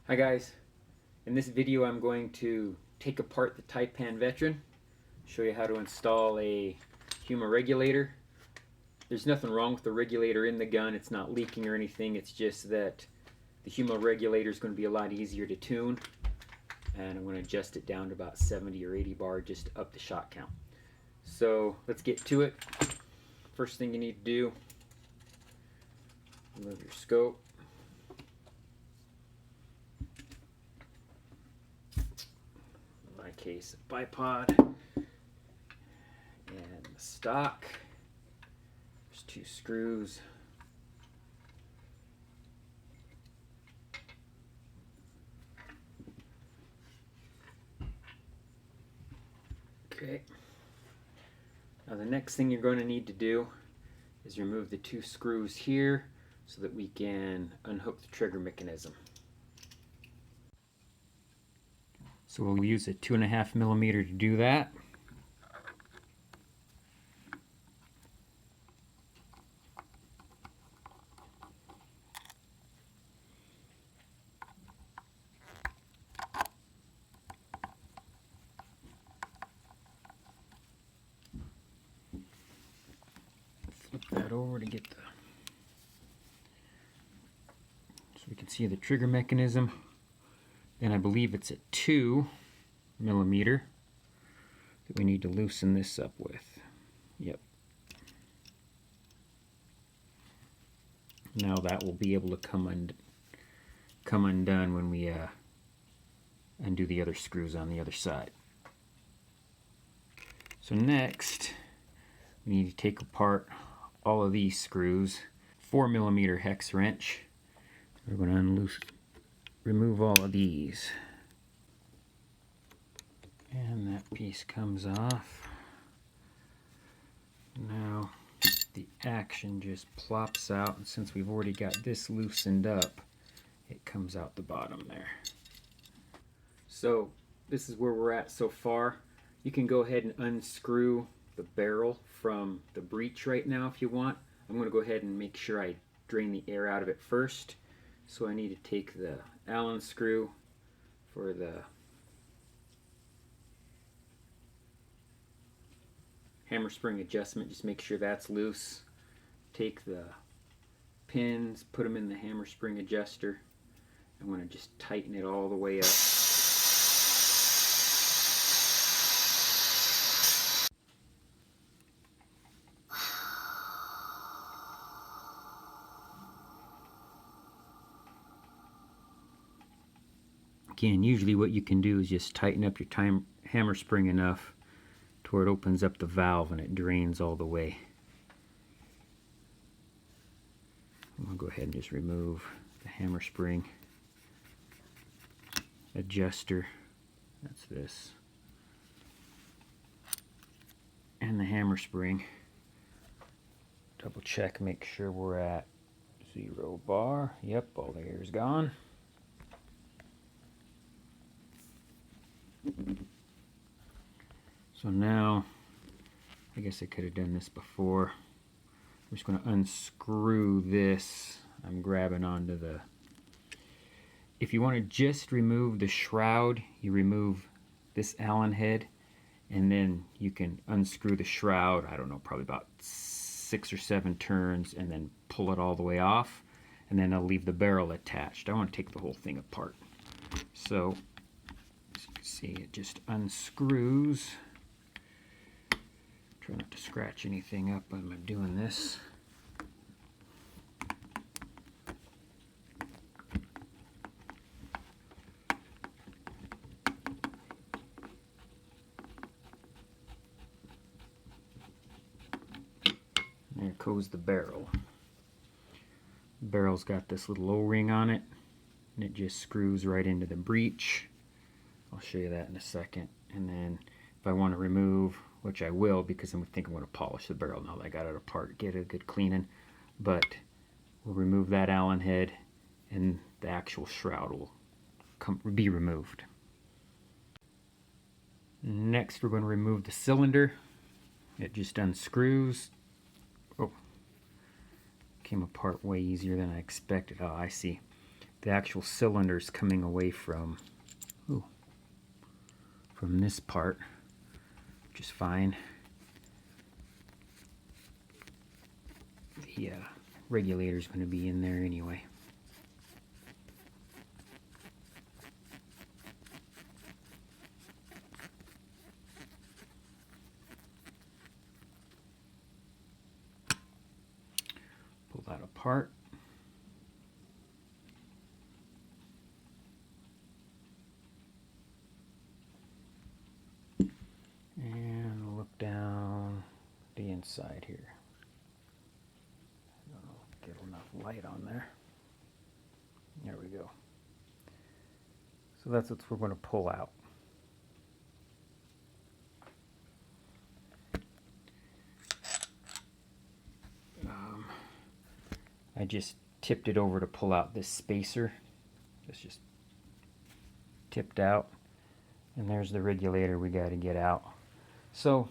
Hi guys, in this video I'm going to take apart the Taipan Veteran, show you how to install a Huma Regulator. There's nothing wrong with the regulator in the gun, it's not leaking or anything, it's just that the Huma Regulator is going to be a lot easier to tune, and I'm going to adjust it down to about 70 or 80 bar just to up the shot count. So let's get to it. First thing you need to do, remove your scope. Case of bipod and the stock. There's two screws. Okay. Now the next thing you're going to need to do is remove the two screws here so that we can unhook the trigger mechanism. So we'll use a 2.5 millimeter to do that. Flip that over to get so we can see the trigger mechanism. Then I believe it's a 2 millimeter that we need to loosen this up with. Yep. Now that will be able to come undone when we undo the other screws on the other side. So next, we need to take apart all of these screws. 4 millimeter hex wrench. We're going to remove all of these. And that piece comes off. Now the action just plops out, and since we've already got this loosened up, it comes out the bottom there. So this is where we're at so far. You can go ahead and unscrew the barrel from the breech right now if you want. I'm going to go ahead and make sure I drain the air out of it first. So I need to take the Allen screw for the hammer spring adjustment, just make sure that's loose. Take the pins, put them in the hammer spring adjuster. I want to just tighten it all the way up. Again, usually what you can do is just tighten up your hammer spring enough to where it opens up the valve and it drains all the way. I'll go ahead and just remove the hammer spring adjuster. That's this. And the hammer spring. Double check, make sure we're at 0 bar. Yep, all the air is gone. So now, I guess I could have done this before. I'm just going to unscrew this. I'm grabbing onto the... If you want to just remove the shroud, you remove this Allen head, and then you can unscrew the shroud, I don't know, probably about 6 or 7 turns, and then pull it all the way off, and then I'll leave the barrel attached. I want to take the whole thing apart. So, as you can see, it just unscrews. Try not to scratch anything up when I'm doing this. There goes the barrel. The barrel's got this little O-ring on it, and it just screws right into the breech. I'll show you that in a second. And then if I want to remove, which I will because I think I'm going to polish the barrel now that I got it apart, get a good cleaning, but we'll remove that Allen head and the actual shroud will be removed. Next we're going to remove the cylinder. It just unscrews. Oh, came apart way easier than I expected. Oh, I see. the actual cylinders coming away from this part, which is fine. The regulator is going to be in there anyway. Pull that apart. And look down the inside here. I don't know, get enough light on there. There we go. So that's what we're going to pull out. I just tipped it over to pull out this spacer. It's just tipped out. And there's the regulator we got to get out. So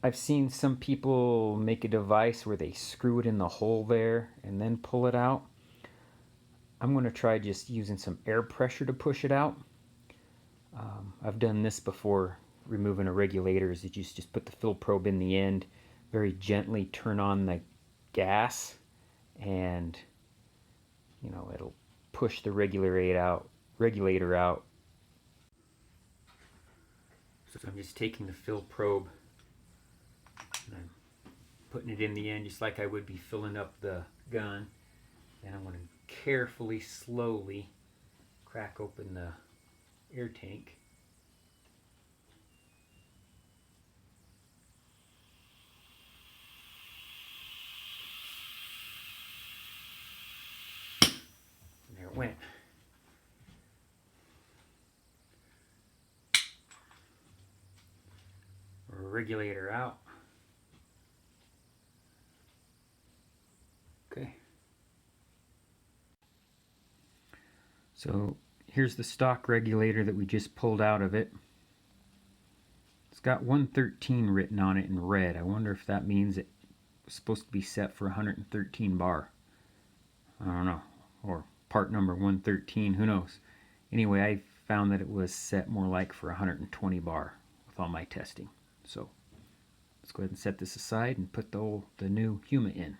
I've seen some people make a device where they screw it in the hole there and then pull it out. I'm going to try just using some air pressure to push it out. I've done this before, removing a regulator, is that you just put the fill probe in the end, very gently turn on the gas, and you know, it'll push the regulator out. So I'm just taking the fill probe and I'm putting it in the end just like I would be filling up the gun. And I'm going to carefully, slowly crack open the air tank. And there it went. Regulator out. Okay. So here's the stock regulator that we just pulled out of it. It's got 113 written on it in red. I wonder if that means it was supposed to be set for 113 bar. I don't know. Or part number 113, who knows. Anyway, I found that it was set more like for 120 bar with all my testing. So let's go ahead and set this aside and put the new Huma in.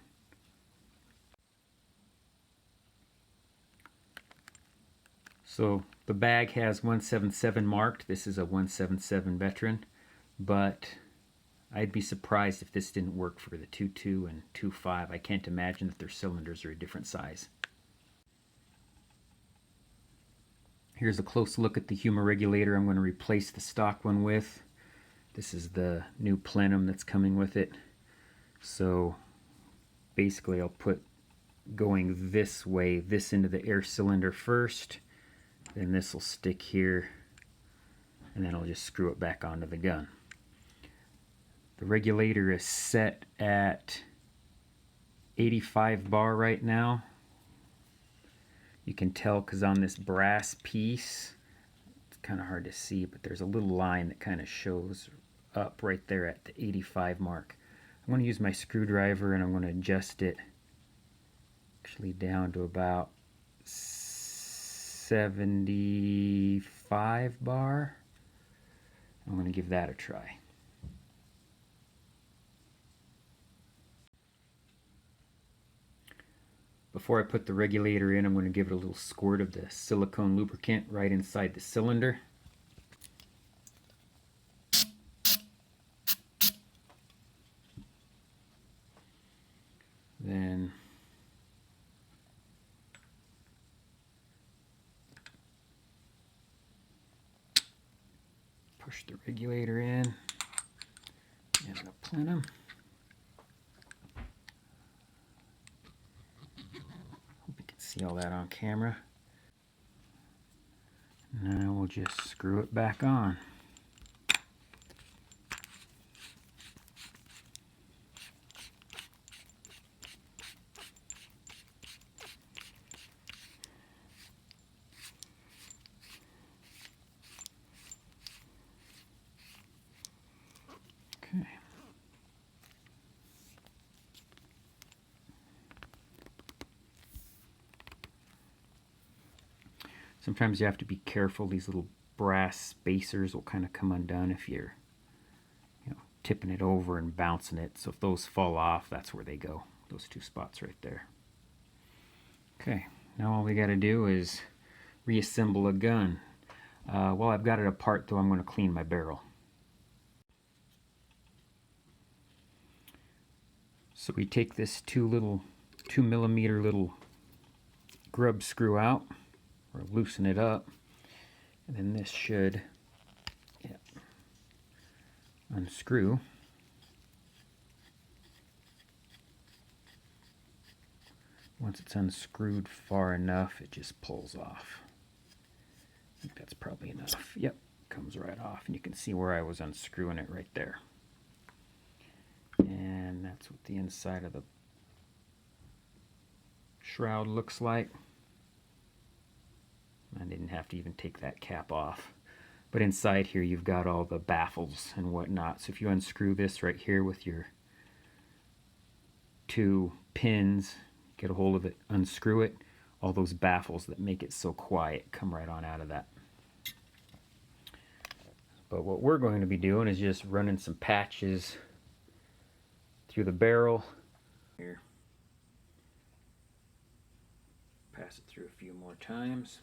So the bag has 177 marked. This is a 177 veteran, but I'd be surprised if this didn't work for the 2.2 and 2.5. I can't imagine that their cylinders are a different size. Here's a close look at the Huma regulator I'm going to replace the stock one with. This is the new plenum that's coming with it. So basically I'll put, going this way, this into the air cylinder first, then this will stick here, and then I'll just screw it back onto the gun. The regulator is set at 85 bar right now. You can tell because on this brass piece, it's kind of hard to see, but there's a little line that kind of shows up right there at the 85 mark. I'm going to use my screwdriver and I'm going to adjust it actually down to about 75 bar. I'm going to give that a try. Before I put the regulator in, I'm going to give it a little squirt of the silicone lubricant right inside the cylinder. Then push the regulator in and the plenum. Hope you can see all that on camera. Now we'll just screw it back on. Okay. Sometimes you have to be careful. These little brass spacers will kind of come undone if you're tipping it over and bouncing it. So if those fall off, that's where they go. Those two spots right there. Okay, now all we got to do is reassemble a gun. While I've got it apart though, I'm going to clean my barrel. So we take this 2mm little grub screw out, or loosen it up, and then this should unscrew. Once it's unscrewed far enough, it just pulls off. I think that's probably enough. Yep, comes right off, and you can see where I was unscrewing it right there. And that's what the inside of the shroud looks like. I didn't have to even take that cap off. But inside here you've got all the baffles and whatnot. So if you unscrew this right here with your 2 pins, get a hold of it, unscrew it, all those baffles that make it so quiet come right on out of that. But what we're going to be doing is just running some patches through the barrel. Here. Pass it through a few more times.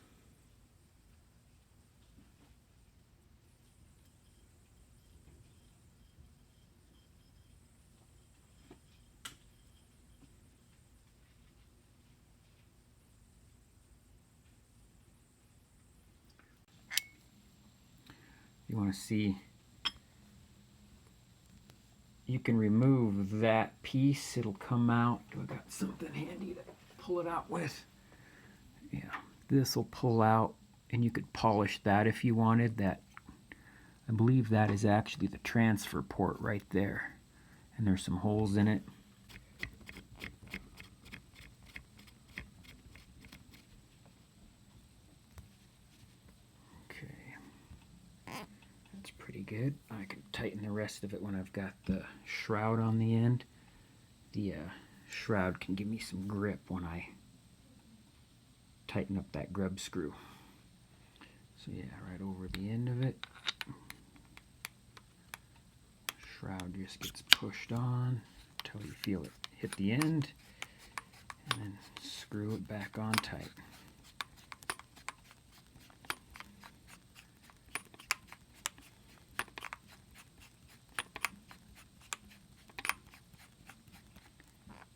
You want to see, you can remove that piece, it'll come out. I got something handy to pull it out with. Yeah, this will pull out, and you could polish that if you wanted. That, I believe that is actually the transfer port right there, and there's some holes in it. Pretty good. I can tighten the rest of it when I've got the shroud on the end. The shroud can give me some grip when I tighten up that grub screw. So yeah, right over the end of it. Shroud just gets pushed on until you feel it hit the end, and then screw it back on tight.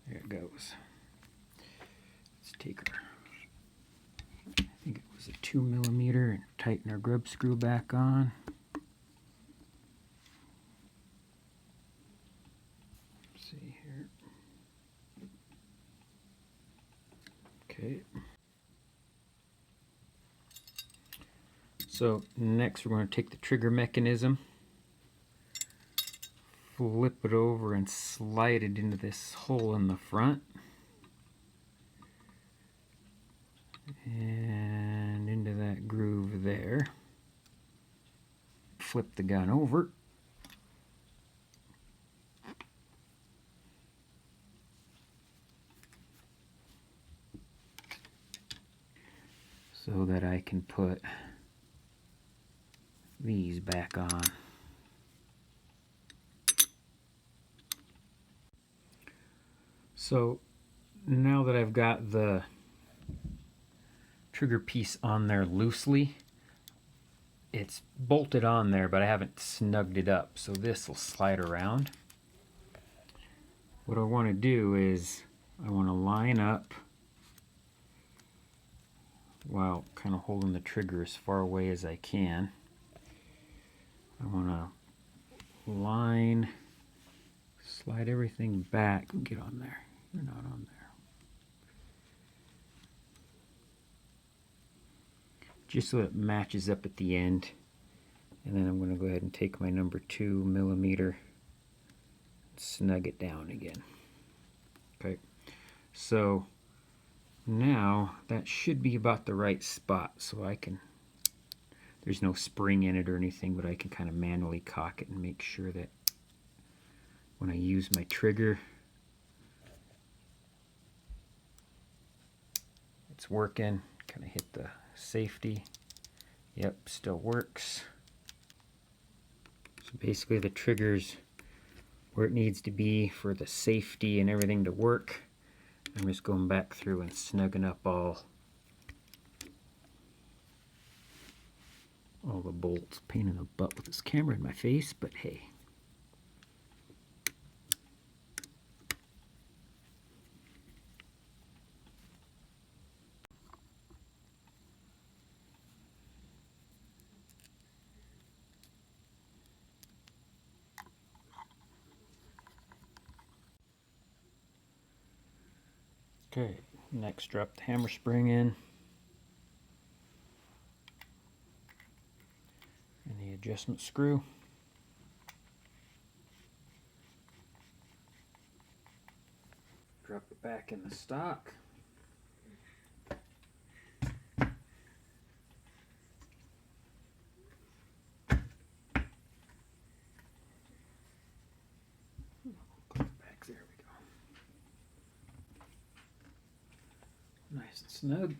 There it goes. Let's take our, I think it was a 2mm, and tighten our grub screw back on. Let's see here. Okay. So next we're going to take the trigger mechanism, flip it over and slide it into this hole in the front and into that groove there. Flip the gun over, so that I can put these back on. So now that I've got the trigger piece on there loosely, it's bolted on there, but I haven't snugged it up, so this will slide around. What I want to do is I want to line up while kind of holding the trigger as far away as I can. I want to line, slide everything back. Get on there. You're not on there. Just so it matches up at the end. And then I'm going to go ahead and take my number 2mm and snug it down again. Okay, so now that should be about the right spot, so I can, there's no spring in it or anything, but I can kind of manually cock it and make sure that when I use my trigger, it's working. Kind of hit the safety. Yep, still works. So basically the trigger's where it needs to be for the safety and everything to work. I'm just going back through and snugging up all the bolts. Pain in the butt with this camera in my face, but hey. Okay, next drop the hammer spring in. And the adjustment screw. Drop it back in the stock. Back, there we go. Nice and snug.